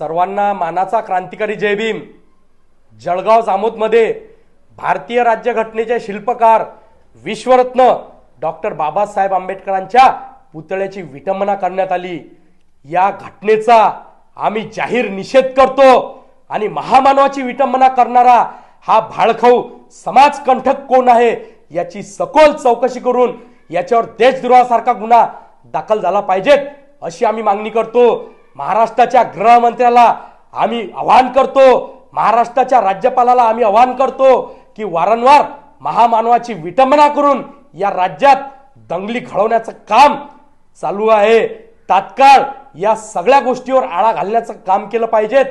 सर्वांना मानाचा क्रांतिकारी जय भीम। जळगाव जामोदमध्ये भारतीय राज्यघटनेचे शिल्पकार विश्वरत्न डॉक्टर बाबासाहेब आंबेडकरांच्या पुतळ्याची विटंबना करण्यात आली। या घटनेचा आम्ही जाहीर निषेध करतो आणि महामानवाची विटंबना करणारा हा भाळखाऊ समाजकंटक कोण आहे याची सखोल चौकशी करून याच्यावर देशद्रोहासारखा गुन्हा दाखल झाला पाहिजे अशी आम्ही मागणी करतो। महाराष्ट्राच्या गृहमंत्र्याला आम्ही आवाहन करतो, महाराष्ट्राच्या राज्यपालाला आम्ही आवाहन करतो की वारंवार महामानवाची विटंबना करून या राज्यात दंगली घडवण्याचं काम चालू आहे। तात्काळ या सगळ्या गोष्टीवर आळा घालण्याचं काम केलं पाहिजे।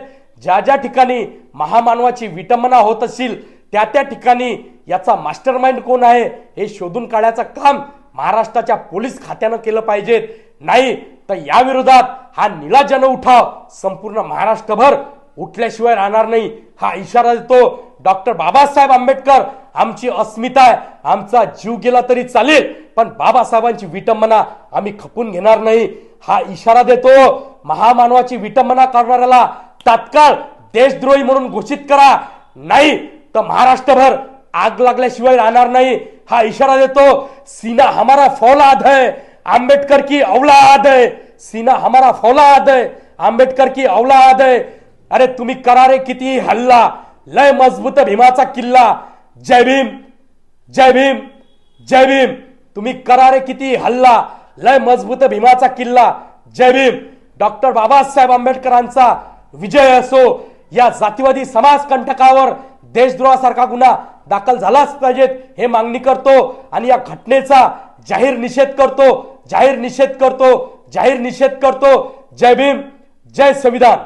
ज्या ज्या ठिकाणी महामानवाची विटंबना होत असेल त्या ठिकाणी याचा मास्टरमाइंड कोण आहे हे शोधून काढण्याचं काम महाराष्ट्राच्या पोलीस खात्यानं केलं पाहिजे। नाही तर या विरोधात हा निळा जन उठाव संपूर्ण महाराष्ट्रभर उठल्याशिवाय राहणार नाही हा इशारा देतो। डॉक्टर बाबासाहेब आंबेडकर आमची अस्मिता आहे, आमचा जीव गेला तरी चालेल पण बाबासाहेबांची विटंबना आम्ही खपून घेणार नाही हा इशारा देतो। महामानवाची विटंबना करणाऱ्याला तात्काळ देशद्रोही म्हणून घोषित करा, नाही तर महाराष्ट्रभर आग लागल्याशिवाय राहणार नाही हा इशारा देतो। सीना हमारा फौलाद है, आंबेडकर की औलाद है, सीना हमारा फौलाद है, आंबेडकर की औलाद है। अरे तुम्ही करारे किती हल्ला, लय मजबूत भीमाचा किल्ला। जय भीम, जय भीम, जय भीम। तुम्ही करारे किती हल्ला, लय मजबूत भीमाचा किल्ला। जय भीम। डॉक्टर बाबासाहेब आंबेडकरांचा विजय असो। या जातीवादी समाजकंटकावर देशद्रोहासारखा गुन्हा दाखल झालाच पाहिजे हे मागणी करतो आणि या घटनेचा जाहीर निषेध करतो, जाहीर निषेध करतो, जाहीर निषेध करतो। जय भीम, जय संविधान।